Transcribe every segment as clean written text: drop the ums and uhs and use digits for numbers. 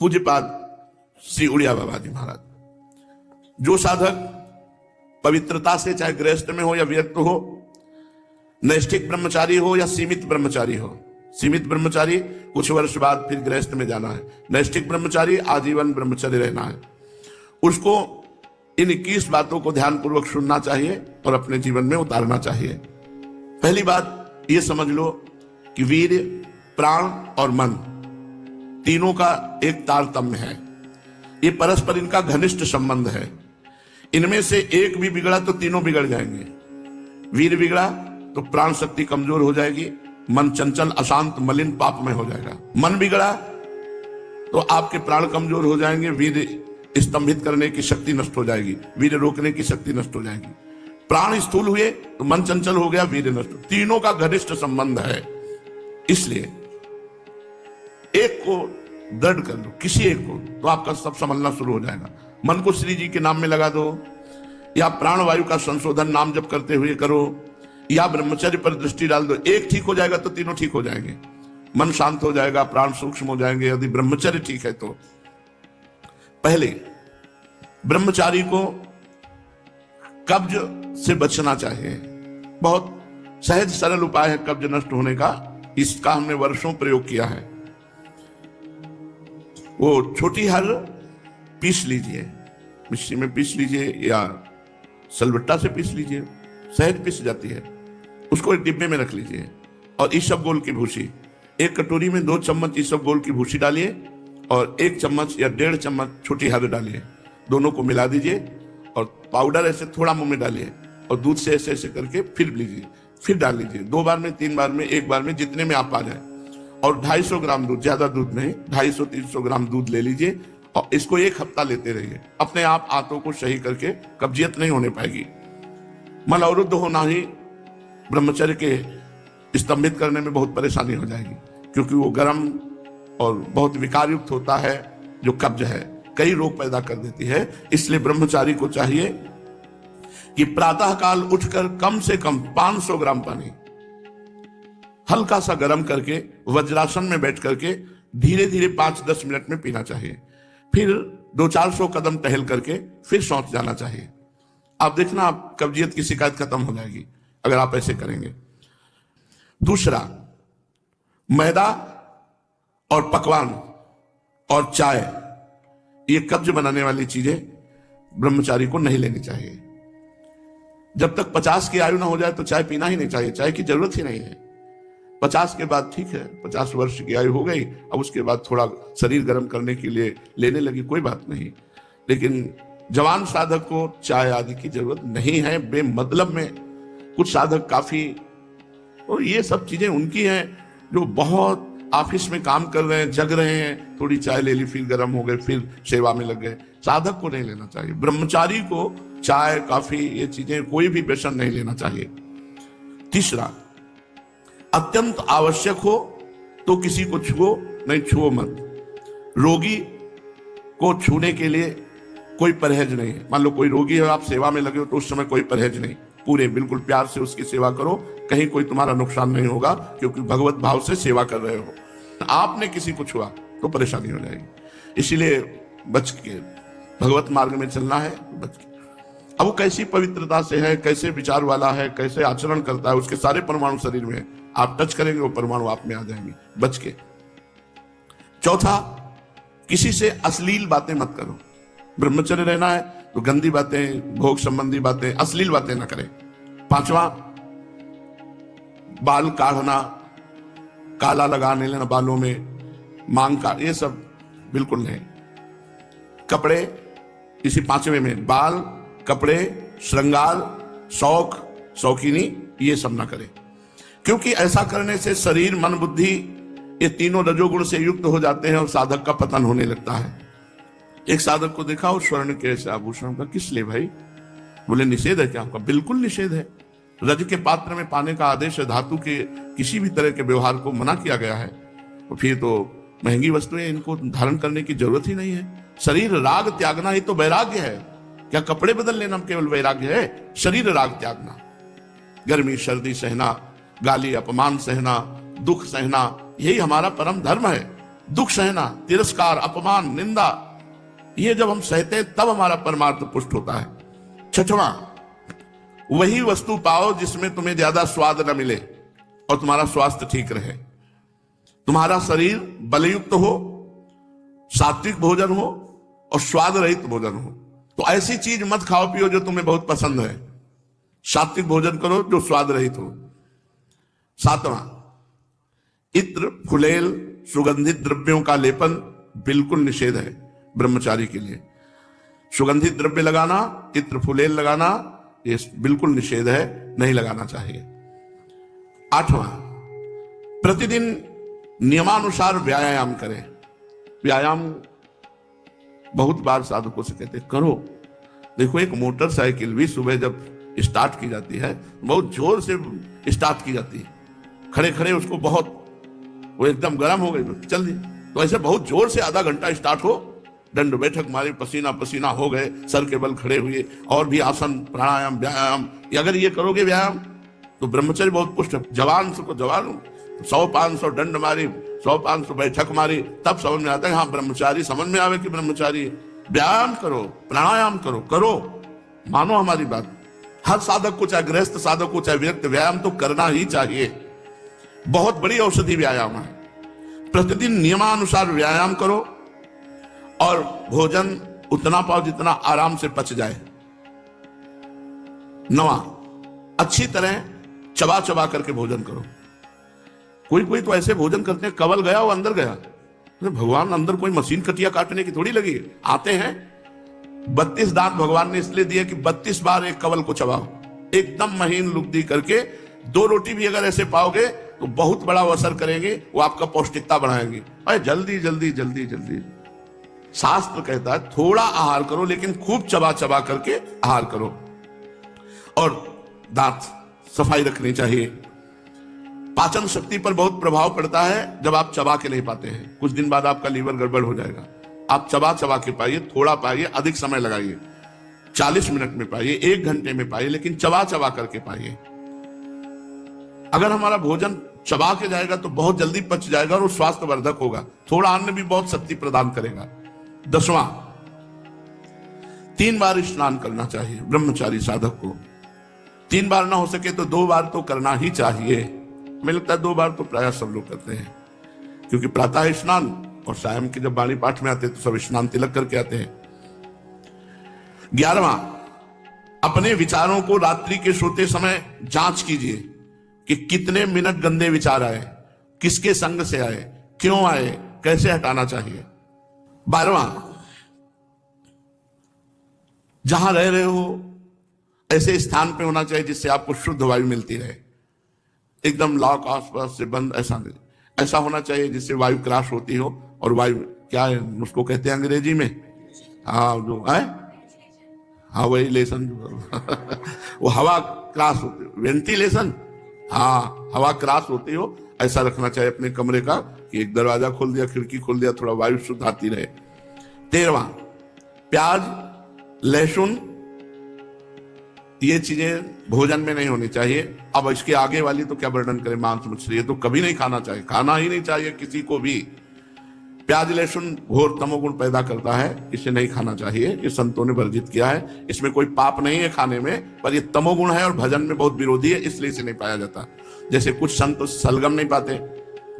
पूज्यपाद श्री उड़िया बाबा जी महाराज, जो साधक पवित्रता से, चाहे गृहस्थ में हो या विरक्त हो, नैष्ठिक ब्रह्मचारी हो या सीमित ब्रह्मचारी हो, सीमित ब्रह्मचारी कुछ वर्ष बाद फिर गृहस्थ में जाना है, नैष्ठिक ब्रह्मचारी आजीवन ब्रह्मचर्य रहना है, उसको इन 21 बातों को ध्यानपूर्वक सुनना चाहिए और अपने जीवन में उतारना चाहिए। पहली बात ये समझ लो कि वीर्य, प्राण और मन तीनों का एक तारतम्य है। ये परस्पर इनका घनिष्ठ संबंध है। इनमें से एक भी बिगड़ा तो तीनों बिगड़ जाएंगे। वीर्य बिगड़ा तो प्राण शक्ति कमजोर हो जाएगी, मन चंचल, अशांत, मलिन, पापमय हो जाएगा। मन बिगड़ा तो आपके प्राण कमजोर हो जाएंगे, वीर्य स्तंभित करने की शक्ति नष्ट हो जाएगी, वीर्य रोकने की शक्ति नष्ट हो जाएगी। प्राण स्थूल हुए तो मन चंचल हो गया, वीर्य नष्ट। तीनों का घनिष्ठ संबंध है। इसलिए एक को दृढ़ कर लो, किसी एक को, तो आपका सब संभलना शुरू हो जाएगा। मन को श्री जी के नाम में लगा दो, या प्राणवायु का संशोधन नाम जप करते हुए करो, या ब्रह्मचर्य पर दृष्टि डाल दो। एक ठीक हो जाएगा तो तीनों ठीक हो जाएंगे। मन शांत हो जाएगा, प्राण सूक्ष्म हो जाएंगे, यदि ब्रह्मचर्य ठीक है तो। पहले ब्रह्मचारी को कब्ज से बचना चाहिए। बहुत सहज सरल उपाय है कब्ज नष्ट होने का, इसका हमने वर्षों प्रयोग किया है। वो छोटी हर पीस लीजिए, मिक्सी में पीस लीजिए या सलबट्टा से पीस लीजिए, सहज पीस जाती है। उसको एक डिब्बे में रख लीजिए और ईसबगोल की भूसी, एक कटोरी में 2 चम्मच ईसबगोल की भूसी डालिए और 1 चम्मच या 1.5 चम्मच छोटी हर डालिए। दोनों को मिला दीजिए और पाउडर ऐसे थोड़ा मुंह में डालिए और दूध से ऐसे ऐसे करके फिर लीजिए, फिर डाल लीजिए। 2 बार में, 3 बार में, 1 बार में, जितने में आप आ जाए। और 250 ग्राम दूध, ज्यादा दूध नहीं, 250-300 ग्राम दूध ले लीजिए और इसको 1 हफ्ता लेते रहिए। अपने आप आंतों को सही करके कब्जियत नहीं होने पाएगी। मन अवरुद्ध होना ही ब्रह्मचर्य के स्तंभित करने में बहुत परेशानी हो जाएगी, क्योंकि वो गर्म और बहुत विकार युक्त होता है। जो कब्ज है कई रोग पैदा कर देती है। इसलिए ब्रह्मचारी को चाहिए कि प्रातः काल उठकर कम से कम 500 ग्राम पानी हल्का सा गर्म करके वज्रासन में बैठ करके धीरे धीरे 5-10 मिनट में पीना चाहिए। फिर 200-400 कदम टहल करके फिर शौच जाना चाहिए। आप देखना, आप कब्जियत की शिकायत खत्म हो जाएगी अगर आप ऐसे करेंगे। दूसरा, मैदा और पकवान और चाय, ये कब्ज बनाने वाली चीजें ब्रह्मचारी को नहीं लेनी चाहिए। जब तक 50 की आयु ना हो जाए तो चाय पीना ही नहीं चाहिए, चाय की जरूरत ही नहीं है। 50 के बाद ठीक है, 50 वर्ष की आयु हो गई, अब उसके बाद थोड़ा शरीर गर्म करने के लिए लेने लगी, कोई बात नहीं। लेकिन जवान साधक को चाय आदि की जरूरत नहीं है बेमतलब में। कुछ साधक काफी, और ये सब चीजें उनकी हैं जो बहुत ऑफिस में काम कर रहे हैं, जग रहे हैं, थोड़ी चाय ले ली, फिर गर्म हो गए, फिर सेवा में लग गए। साधक को नहीं लेना चाहिए। ब्रह्मचारी को चाय, कॉफी, ये चीजें, कोई भी व्यसन नहीं लेना चाहिए। तीसरा, अत्यंत आवश्यक हो तो किसी को छुओ, नहीं छुओ मत। रोगी को छूने के लिए कोई परहेज नहीं है। मान लो कोई रोगी है, आप सेवा में लगे हो तो उस समय कोई परहेज नहीं, पूरे बिल्कुल प्यार से उसकी सेवा करो, कहीं कोई तुम्हारा नुकसान नहीं होगा, क्योंकि भगवत भाव से सेवा कर रहे हो। आपने किसी को छुआ तो परेशानी हो जाएगी। इसीलिए बच के भगवत मार्ग में चलना है, बच के। अब वो कैसी पवित्रता से है, कैसे विचार वाला है, कैसे आचरण करता है, उसके सारे परमाणु शरीर में, आप टच करेंगे वो परमाणु आप में आ जाएंगे, बच के। चौथा, किसी से अश्लील बातें मत करो। ब्रह्मचर्य रहना है तो गंदी बातें, भोग संबंधी बातें, अश्लील बातें ना करें। 5वां, बाल काढ़ना, काला लगाने लेना बालों में, मांग का, ये सब बिल्कुल नहीं। कपड़े, इसी 5वें में बाल, कपड़े, श्रृंगार, शौक, शौकीनी, ये सब ना करें, क्योंकि ऐसा करने से शरीर, मन, बुद्धि, ये तीनों रजोगुण से युक्त हो जाते हैं और साधक का पतन होने लगता है। एक साधक को देखा, वो स्वर्ण के ऐसे आभूषण का, किस लिए भाई? बोले निषेध है क्या आपका? बिल्कुल निषेध है। रज के पात्र में पाने का आदेश है, धातु के किसी भी तरह के व्यवहार को मना किया गया है। तो फिर तो महंगी वस्तुएं, इनको धारण करने की जरूरत ही नहीं है। शरीर राग त्यागना ही तो वैराग्य है। क्या कपड़े बदल लेना केवल वैराग्य है? शरीर राग त्यागना, गर्मी सर्दी सहना, गाली अपमान सहना, दुख सहना, यही हमारा परम धर्म है। दुख सहना, तिरस्कार, अपमान, निंदा, ये जब हम सहते हैं तब हमारा परमार्थ पुष्ट होता है। छठवां, वही वस्तु पाओ जिसमें तुम्हें ज्यादा स्वाद न मिले और तुम्हारा स्वास्थ्य ठीक रहे। तुम्हारा शरीर बलयुक्त हो, सात्विक भोजन हो और स्वाद रहित भोजन हो। तो ऐसी चीज मत खाओ पियो जो तुम्हें बहुत पसंद है। सात्विक भोजन करो जो स्वाद रहित हो। सातवां, इत्र, फुलेल, सुगंधित द्रव्यों का लेपन बिल्कुल निषेध है ब्रह्मचारी के लिए। सुगंधित द्रव्य लगाना, इत्र, फुलेल लगाना, ये बिल्कुल निषेध है, नहीं लगाना चाहिए। आठवां, प्रतिदिन नियमानुसार व्यायाम करें। व्यायाम बहुत बार साधकों से कहते करो। देखो, एक मोटरसाइकिल भी सुबह जब स्टार्ट की जाती है, बहुत जोर से स्टार्ट की जाती है, खड़े खड़े उसको बहुत, वो एकदम गर्म हो गई तो चल दी। तो ऐसे बहुत जोर से आधा घंटा स्टार्ट हो, दंड बैठक मारे, पसीना पसीना हो गए, सर के बल खड़े हुए, और भी आसन, प्राणायाम, व्यायाम, अगर ये करोगे व्यायाम तो ब्रह्मचर्य बहुत पुष्ट है। जवान को जवान 100-500 दंड मारी, 100-500 बैठक मारी, तब समझ में आता है हाँ ब्रह्मचारी, समझ में आवे कि ब्रह्मचारी। व्यायाम करो, प्राणायाम करो, करो, मानो हमारी बात। हर साधक को, चाहे गृहस्थ साधक को, चाहे विरक्त, व्यायाम तो करना ही चाहिए। बहुत बड़ी औषधि व्यायाम है। प्रतिदिन नियमानुसार व्यायाम करो और भोजन उतना पाओ जितना आराम से पच जाए। 9वां, अच्छी तरह चबा चबा करके भोजन करो। कोई कोई तो ऐसे भोजन करते हैं, कवल गया वो अंदर गया। भगवान अंदर कोई मशीन कटिया काटने की थोड़ी लगी। आते हैं 32 दांत भगवान ने इसलिए दिए कि 32 बार एक कवल को चबाओ, एकदम महीन लुगदी करके। 2 रोटी भी अगर ऐसे पाओगे तो बहुत बड़ा असर करेंगे, वो आपका पौष्टिकता बढ़ाएंगे। अरे जल्दी जल्दी जल्दी जल्दी, शास्त्र कहता है थोड़ा आहार करो लेकिन खूब चबा चबा करके आहार करो। और दांत सफाई रखनी चाहिए। पाचन शक्ति पर बहुत प्रभाव पड़ता है जब आप चबा के नहीं पाते हैं। कुछ दिन बाद आपका लीवर गड़बड़ हो जाएगा। आप चबा चबा के पाइए, थोड़ा पाइए, अधिक समय लगाइए। 40 मिनट में पाइए, 1 घंटे में पाइए, लेकिन चबा चबा करके पाइए। अगर हमारा भोजन चबा के जाएगा तो बहुत जल्दी पच जाएगा और वो स्वास्थ्यवर्धक होगा। थोड़ा अन्न भी बहुत शक्ति प्रदान करेगा। 10वां, 3 बार स्नान करना चाहिए ब्रह्मचारी साधक को। 3 बार ना हो सके तो 2 बार तो करना ही चाहिए। मुझे लगता है 2 बार तो प्राय सब लोग करते हैं, क्योंकि प्रातः स्नान और शाम के जब वाणी पाठ में आते हैं तो सब स्नान तिलक करके आते हैं। 11वां, अपने विचारों को रात्रि के सोते समय जांच कीजिए कि कितने मिनट गंदे विचार आए, किसके संग से आए, क्यों आए, कैसे हटाना चाहिए। 12वां, जहां रह रहे हो ऐसे स्थान पे होना चाहिए जिससे आपको शुद्ध वायु मिलती रहे। एकदम लॉक आसपास से बंद ऐसा नहीं, ऐसा होना चाहिए जिससे वायु क्रॉस होती हो। और वायु क्या है उसको कहते हैं अंग्रेजी में, हाँ जो है, हाँ वही लेसन वो हवा क्रॉस होती हो, वेंटिलेशन, हाँ हवा क्रॉस होती हो, ऐसा रखना चाहिए अपने कमरे का कि एक दरवाजा खोल दिया, खिड़की खोल दिया, थोड़ा वायु शुद्ध आती रहे। 13वां, प्याज, लहसुन, ये चीजें भोजन में नहीं होनी चाहिए। अब इसके आगे वाली तो क्या वर्णन करें, मांस मछली, ये तो कभी नहीं खाना चाहिए, खाना ही नहीं चाहिए किसी को भी। प्याज लहसुन घोर तमोगुण पैदा करता है, इसे नहीं खाना चाहिए, ये संतों ने वर्जित किया है। इसमें कोई पाप नहीं है खाने में, पर ये तमोगुण है और भजन में बहुत विरोधी है, इसलिए इसे नहीं पाया जाता। जैसे कुछ संत सलगम नहीं पाते,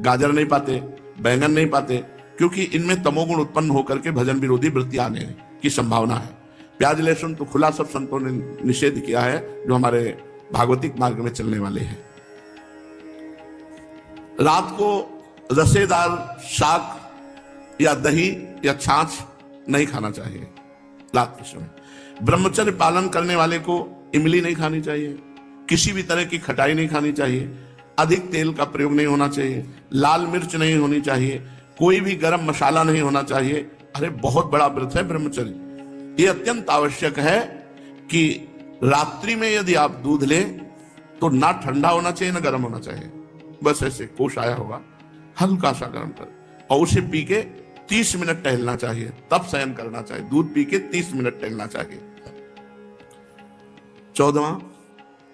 गाजर नहीं पाते, बैंगन नहीं पाते, क्योंकि इनमें तमोगुण उत्पन्न होकर के भजन विरोधी वृत्ति आने की संभावना है। प्याज लहसुन तो खुला सब संतों ने निषेध किया है, जो हमारे भागवतिक मार्ग में चलने वाले हैं। रात को रसेदार शाक या दही या छाछ नहीं खाना चाहिए रात के समय। ब्रह्मचर्य पालन करने वाले को इमली नहीं खानी चाहिए, किसी भी तरह की खटाई नहीं खानी चाहिए, अधिक तेल का प्रयोग नहीं होना चाहिए, लाल मिर्च नहीं होनी चाहिए, कोई भी गरम मसाला नहीं होना चाहिए। अरे बहुत बड़ा व्रत है ब्रह्मचर्य। ये अत्यंत आवश्यक है कि रात्रि में यदि आप दूध लें तो ना ठंडा होना चाहिए ना गर्म होना चाहिए, बस ऐसे कोश आया होगा, हल्का सा गर्म कर, और उसे पी के 30 मिनट टहलना चाहिए, तब शयन करना चाहिए। दूध पी के 30 मिनट टहलना चाहिए। 14वां,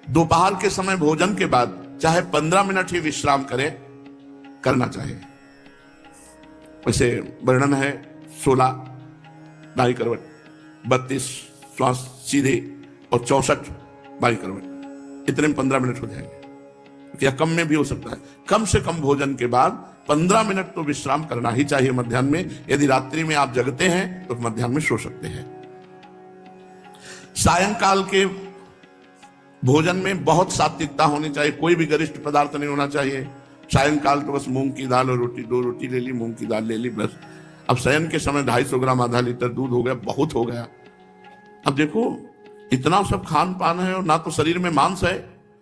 दोपहर के समय भोजन के बाद चाहे 15 मिनट ही विश्राम करें, करना चाहिए। वैसे वर्णन है 16 दाई करवट, 32 श्वास सीधे और 64 बाई करवट। इतने में 15 मिनट हो जाएंगे या कम में भी हो सकता है। कम से कम भोजन के बाद 15 मिनट तो विश्राम करना ही चाहिए मध्याह्न में। यदि रात्रि में आप जगते हैं तो मध्याह्न में सो सकते हैं। सायंकाल के भोजन में बहुत सात्विकता होनी चाहिए, कोई भी गरिष्ठ पदार्थ नहीं होना चाहिए। सायंकाल तो बस मूंग की दाल और रोटी, 2 रोटी ले ली, मूंग की दाल ले ली बस। अब शयन के समय 250 ग्राम आधा लीटर दूध हो गया, बहुत हो गया। अब देखो इतना सब खान पान है और ना तो शरीर में मांस है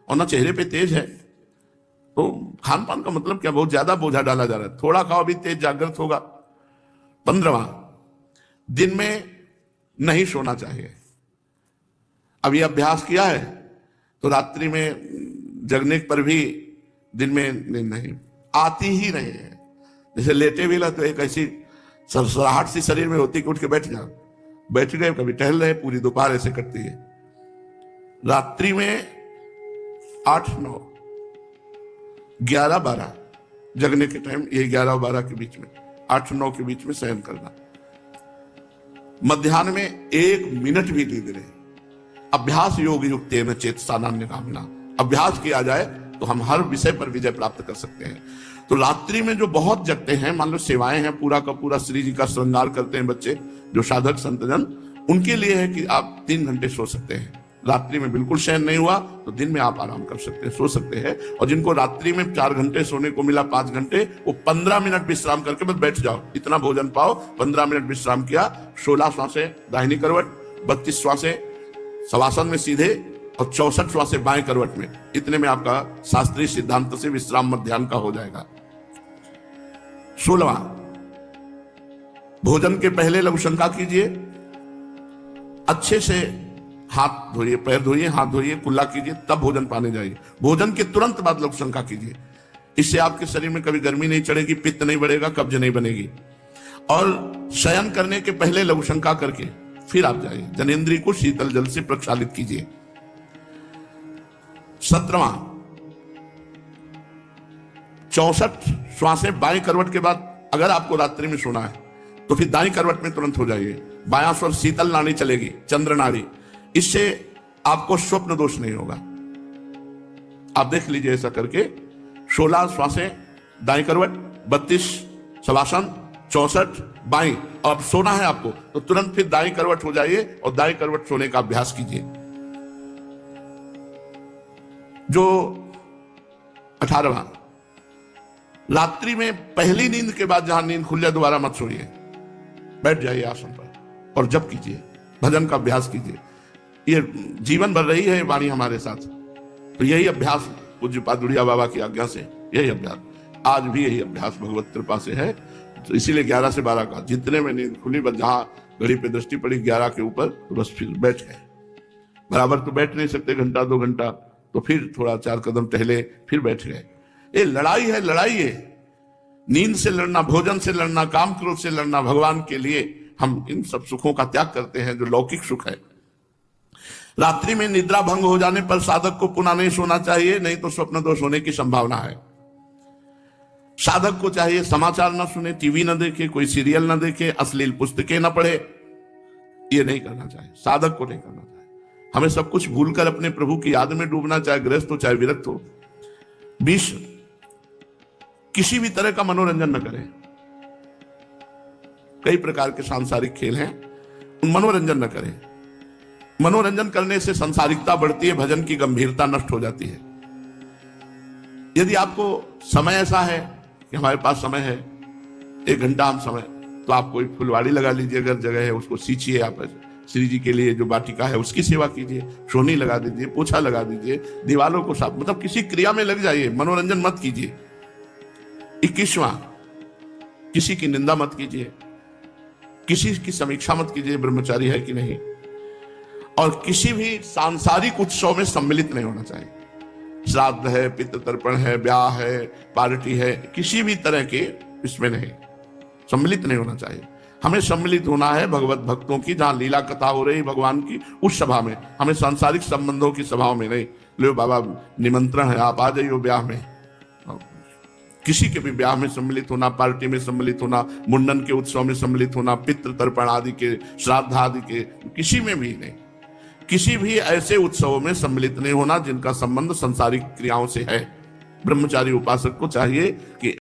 और ना चेहरे पे तेज है, तो खान पान का मतलब क्या, बहुत ज्यादा बोझा डाला जा रहा है। थोड़ा खाओ अभी तेज जागृत होगा। 15वां, दिन में नहीं सोना चाहिए। अब ये अभ्यास किया है तो रात्रि में जगने पर भी दिन में नहीं आती ही नहीं है। जैसे लेटे भी ला तो एक ऐसी सरसराहट सी शरीर में होती कि उठ के बैठ जाओ, बैठ गए, कभी टहल रहे, पूरी दोपहर ऐसे कटती है। रात्रि में 8, 9, 11, 12 जगने के टाइम, ये 11 और 12 के बीच में, 8, 9 के बीच में शयन करना। मध्याह्न में 1 मिनट भी नींद नहीं। अभ्यास योग युक्तेन चेतसा नान्यगामिना, अभ्यास किया जाए तो हम हर विषय पर विजय प्राप्त कर सकते हैं। तो रात्रि में जो बहुत जगते हैं, मान लो सेवाएं हैं, पूरा का पूरा श्री जी का श्रृंगार करते हैं बच्चे, जो साधक संतजन, उनके लिए है कि आप 3 घंटे सो सकते हैं। रात्रि में बिल्कुल शयन नहीं हुआ तो दिन में आप आराम कर सकते हैं, सो सकते हैं। और जिनको रात्रि में 4 घंटे सोने को मिला, 5 घंटे, वो 15 मिनट विश्राम करके बस बैठ जाओ, इतना भोजन पाओ, 15 मिनट विश्राम किया, 16 श्वासें दाहिनी करवट, 32 श्वासें शवासन में सीधे और 64 श्वासें बाएं करवट में। इतने में आपका शास्त्रीय सिद्धांत से विश्राम मध्याह्न का हो जाएगा। 16वां, भोजन के पहले लघुशंका कीजिए, अच्छे से हाथ धोइए, पैर धोइए, हाथ धोइए, कुल्ला कीजिए, तब भोजन पाने जाइए। भोजन के तुरंत बाद लघुशंका कीजिए, इससे आपके शरीर में कभी गर्मी नहीं चढ़ेगी, पित्त नहीं बढ़ेगा, कब्ज नहीं बनेगी। और शयन करने के पहले लघुशंका करके फिर आप जाइए, जनेंद्रिय को शीतल जल से प्रक्षालित कीजिए। 17वां, 64 श्वासें बाएं करवट के बाद अगर आपको रात्रि में सोना है तो फिर दाएं करवट में तुरंत हो जाइए। बायां स्वर शीतल नाड़ी चलेगी, चंद्र नाड़ी, इससे आपको स्वप्न दोष नहीं होगा। आप देख लीजिए ऐसा करके। 16 श्वासें दाएं करवट, 32 शवासन, 64 बाएं। अब सोना है आपको तो तुरंत फिर दाएं करवट हो जाइए और दाएं करवट सोने का अभ्यास कीजिए। जो 18वां, रात्रि में पहली नींद के बाद जहां नींद खुल जाए दोबारा मत सोइए, बैठ जाइए आसन पर और जप कीजिए, भजन का अभ्यास कीजिए। ये जीवन भर रही है वाणी हमारे साथ, तो यही अभ्यास पूज्य पादुड़िया बाबा की आज्ञा से, यही अभ्यास आज भी यही अभ्यास भगवत कृपा से है। तो इसीलिए 11 से 12 का, जितने में नींद खुली बस जहां घड़ी पे दृष्टि पड़ी 11 के ऊपर, तो बस फिर बैठ गए। बराबर तो बैठ नहीं सकते, घंटा 2 घंटा, तो फिर थोड़ा 4 कदम टहले, फिर बैठ गए। ये लड़ाई है, लड़ाई है, नींद से लड़ना, भोजन से लड़ना, काम क्रोध से लड़ना। भगवान के लिए हम इन सब सुखों का त्याग करते हैं जो लौकिक सुख है। रात्रि में निद्रा भंग हो जाने पर साधक को पुनः नहीं सोना चाहिए, नहीं तो स्वप्न दोष होने की संभावना है। साधक को चाहिए समाचार न सुने, टीवी न देखे, कोई सीरियल न देखे, अश्लील पुस्तकें न पढ़े, ये नहीं करना चाहिए, साधक को नहीं करना चाहिए। हमें सब कुछ भूलकर अपने प्रभु की याद में डूबना, चाहे गृहस्थ हो चाहे विरक्त हो। 20, किसी भी तरह का मनोरंजन न करें। कई प्रकार के सांसारिक खेल हैं, मनोरंजन न करें। मनोरंजन करने से सांसारिकता बढ़ती है, भजन की गंभीरता नष्ट हो जाती है। यदि आपको समय ऐसा है कि हमारे पास समय है 1 घंटा हम समय, तो आप कोई फुलवाड़ी लगा लीजिए, अगर जगह है उसको सींचिए। आप श्री जी के लिए जो वाटिका है उसकी सेवा कीजिए, सोनी लगा दीजिए, पोछा लगा दीजिए, दीवालों को साफ, मतलब किसी क्रिया में लग जाइए, मनोरंजन मत कीजिए। 21वां, किसी की निंदा मत कीजिए, किसी की समीक्षा मत कीजिए, ब्रह्मचारी है कि नहीं, और किसी भी सांसारिक उत्सव में सम्मिलित नहीं होना चाहिए। श्राद्ध है, पितृ तर्पण है, ब्याह है, पार्टी है, किसी भी तरह के इसमें नहीं सम्मिलित नहीं होना चाहिए। हमें सम्मिलित होना है भगवत भक्तों की, जहां लीला कथा हो रही भगवान की, उस सभा में। हमें सांसारिक संबंधों की सभाओं में नहीं। लो बाबा निमंत्रण है, आप आ जाइए ब्याह में, किसी के भी ब्याह में सम्मिलित होना, पार्टी में सम्मिलित होना, मुंडन के उत्सव में सम्मिलित होना, पितृ तर्पण आदि के, श्राद्ध आदि के, किसी में भी नहीं। किसी भी ऐसे उत्सवों में सम्मिलित नहीं होना जिनका संबंध संसारिक क्रियाओं से है। ब्रह्मचारी उपासक को चाहिए कि